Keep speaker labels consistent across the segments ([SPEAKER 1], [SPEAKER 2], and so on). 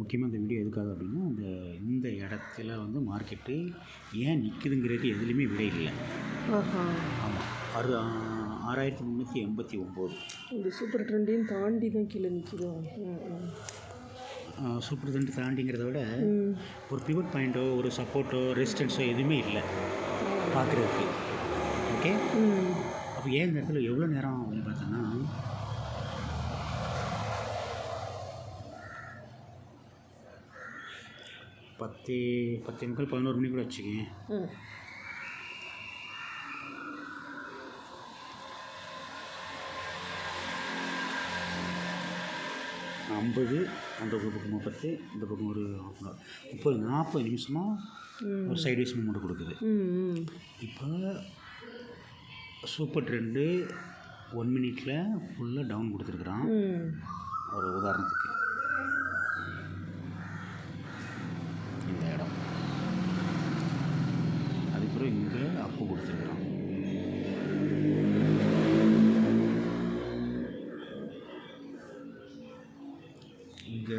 [SPEAKER 1] முக்கியமாக இந்த வீடியோ எதுக்காக அப்படின்னா, இந்த இடத்துல வந்து மார்க்கெட்டு ஏன் நிற்குதுங்கிறதுக்கு எதுலேயுமே விடை இல்லை. ஆமாம், 6389.
[SPEAKER 2] இந்த சூப்பர் ட்ரெண்டையும் தாண்டி தான் கீழே நிற்கிதோ?
[SPEAKER 1] சூப்பர் ட்ரெண்ட் தாண்டிங்கிறத விட ஒரு பிவட் பாயிண்ட்டோ ஒரு சப்போர்ட்டோ ரெசிஸ்டன்ஸோ எதுவுமே இல்லை பார்க்குறதுக்கு. ஓகே, அப்போ ஏன் இந்த இடத்துல எவ்வளோ நேரம் அப்படின்னு பார்த்தோன்னா, பத்து 11 மணி கூட வச்சுக்கேன். ஐம்பது, அந்த பக்கம் 30, இந்த பக்கம் ஒரு 40 நிமிஷமாக ஒரு சைட்வைஸ் மூமெண்ட் கொடுக்குது. இப்போ சூப்பர் ட்ரெண்டு 1 மினிட்டில் ஃபுல்லாக டவுன் கொடுத்துருக்குறான். ஒரு உதாரணத்துக்கு இந்த இடம், அதுக்கப்புறம் இங்கே அப்பு கொடுத்துருக்குறான். இங்கே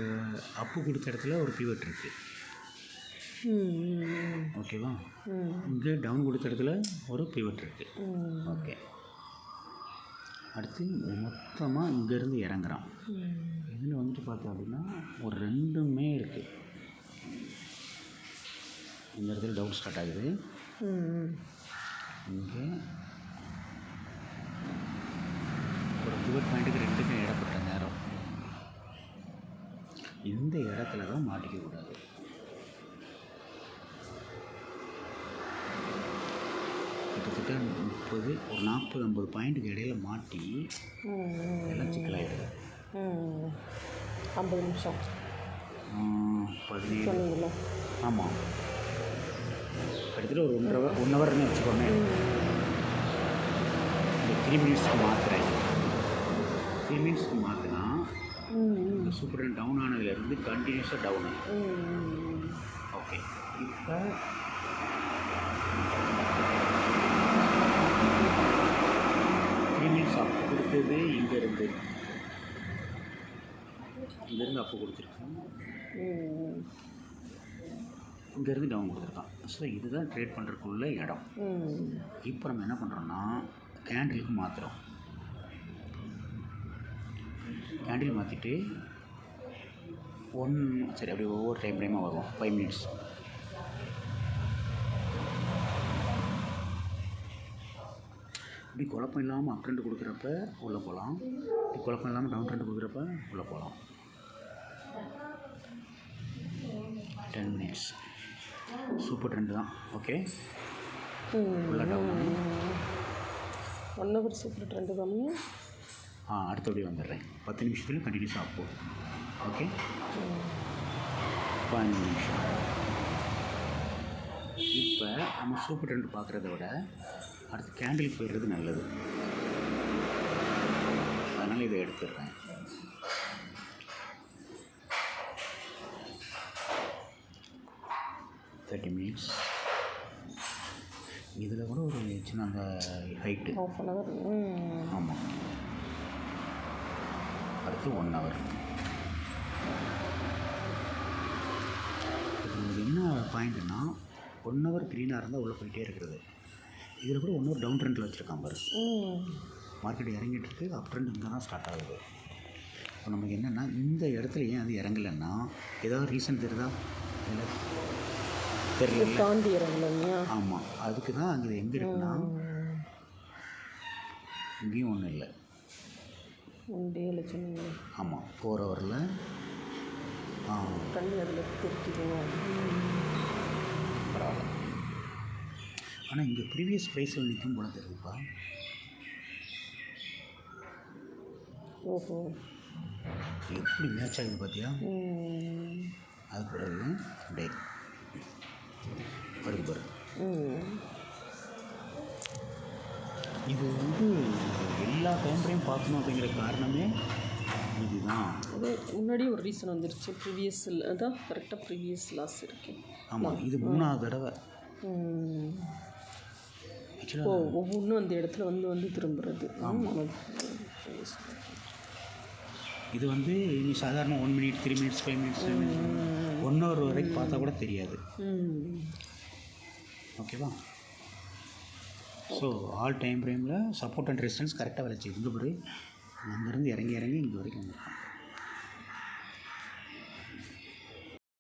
[SPEAKER 1] அப்பு கொடுத்த இடத்துல ஒரு பிவட் இருக்குது. ஓகேவா? இங்கே டவுன் கொடுத்த இடத்துல ஒரு பிவட் இருக்குது. ஓகே, அடுத்து மொத்தமாக இங்கேருந்து இறங்குறான். இதில் வந்துட்டு பார்த்தோம் அப்படின்னா ஒரு ரெண்டுமே இருக்குது. இந்த இடத்துல டவுன் ஸ்டார்ட் ஆகுது. இங்கே ஒரு பிவட் பாயிண்ட்டுக்கு ரெண்டுமே இடப்பட்ட நேரம். இந்த இடத்துல தான் மாட்டிக்கக்கூடாது. கிட்டத்தட்ட 30, ஒரு 40-50 பாயிண்ட்டுக்கு இடையில மாட்டி எல்லாம் சிக்கலாகிடுது.
[SPEAKER 2] 50 நிமிஷம்
[SPEAKER 1] 17. ஆமாம், கிட்டத்தட்ட ஒரு 1 ஹவர்னு வச்சுக்கோங்க. இந்த 3 மினிட்ஸ்க்கு மாற்றுறேன். 3 மினிட்ஸ்க்கு மாற்றினா இந்த சூப்பர் ட்ரெண்ட் டவுன் ஆனதுலேருந்து கண்டினியூஸாக டவுன் ஆகுது. ஓகே, இப்போ அப்பு கொடுத்தது இங்கேருந்து அப்பு கொடுத்துருக்கோம், இங்கேருந்து டவுன் கொடுத்துருக்கான். ஸோ இதுதான் ட்ரேட் பண்ணுறதுக்குள்ள இடம். இப்போ நம்ம என்ன பண்ணுறோன்னா கேண்டிலுக்கு மாற்றுறோம். கேண்டில் மாற்றிட்டு சரி அப்படி ஒவ்வொரு டைமாக வருவோம். 5 மினிட்ஸ். இப்படி குழப்பம் இல்லாமல் அப் ட்ரெண்ட் கொடுக்குறப்ப உள்ளே போகலாம், இப்படி குழப்பம் இல்லாமல் டவுன் ட்ரெண்ட் கொடுக்குறப்ப உள்ளே போகலாம். 10 மினிட்ஸ் சூப்பர் ட்ரெண்ட் தான். ஓகே, ஃபுல்லாக டவுன்
[SPEAKER 2] 1 ஹவர் சூப்பர் ட்ரெண்டு கம்மி.
[SPEAKER 1] அடுத்தபடி வந்துடுறேன். 10 நிமிஷத்துலையும் கண்டினியூஸாக அப்போ. ஓகே, 15 நிமிஷம். இப்போ நம்ம சூப்பர் ட்ரெண்ட் பார்க்குறத விட அடுத்து கேண்டிலுக்கு போயிடுறது நல்லது. அதனால் இதை எடுத்துடுறேன். Thirty minutes. இதில் கூட ஒரு சின்ன அந்த ஹைட்டு. ஆமாம், அடுத்து 1 ஹவர். இது என்ன பாயிண்ட்டுன்னா 1 ஹவர் க்ரீனாக இருந்தால் உள்ளே போயிட்டே இருக்கிறது. இதில் கூட 1 ஹவர் டவுன் ட்ரெண்டில் வச்சுருக்கான் பாரு. மார்க்கெட் இறங்கிட்டு இருக்கு, அப் ட்ரெண்ட் இங்கே தான் ஸ்டார்ட் ஆகுது. இப்போ நமக்கு என்னென்னா இந்த இடத்துல ஏன் அது இறங்கலைன்னா ஏதாவது ரீசன் தெரியுதா? இல்லை, தெரியல,
[SPEAKER 2] தாண்டி இறங்கலையா?
[SPEAKER 1] ஆமாம், அதுக்கு தான் அங்கே எங்கே இருக்குன்னா இங்கேயும் ஒன்றும் இல்லை. ஆமாம், 4 ஹவரில்
[SPEAKER 2] கண்ணு அதில் திருட்டிடுவோம்.
[SPEAKER 1] பரவாயில்ல. ஆனால் இங்கே ப்ரீவியஸ் ப்ரைஸில் நிற்கும் போல தெரியுதுப்பா.
[SPEAKER 2] ஓஹோ,
[SPEAKER 1] எப்படி மேட்ச் ஆகுது பார்த்தியா? அது பிறகு டே வருது பாரு. இது வந்து எல்லா டைம்லையும் பார்க்கணும் அப்படிங்கிற காரணமே இதுதான்.
[SPEAKER 2] அது முன்னாடி ஒரு ரீசன் வந்துருச்சு. ப்ரீவியஸில் அதான் கரெக்டாக ப்ரீவியஸ் லாஸ் இருக்குது.
[SPEAKER 1] ஆமாம், இது 3ஆவது தடவை. ஒவ்வொன்றும்
[SPEAKER 2] அந்த இடத்துல வந்து திரும்புறது.
[SPEAKER 1] இது வந்து நீ சாதாரண 1 மினிட் 3 மினிட்ஸ் 5 மினிட்ஸ் 1 ஹவர் வரைக்கும் பார்த்தா கூட தெரியாது. ஓகேவா? ஸோ ஆல் டைம் ஃப்ரேமில் சப்போர்ட் அண்ட் ரெசிஸ்டன்ஸ் கரெக்டாக வளைச்சி இங்கே பாரு, அங்கேருந்து இறங்கி இங்கே வரைக்கும் வந்துருக்கும்.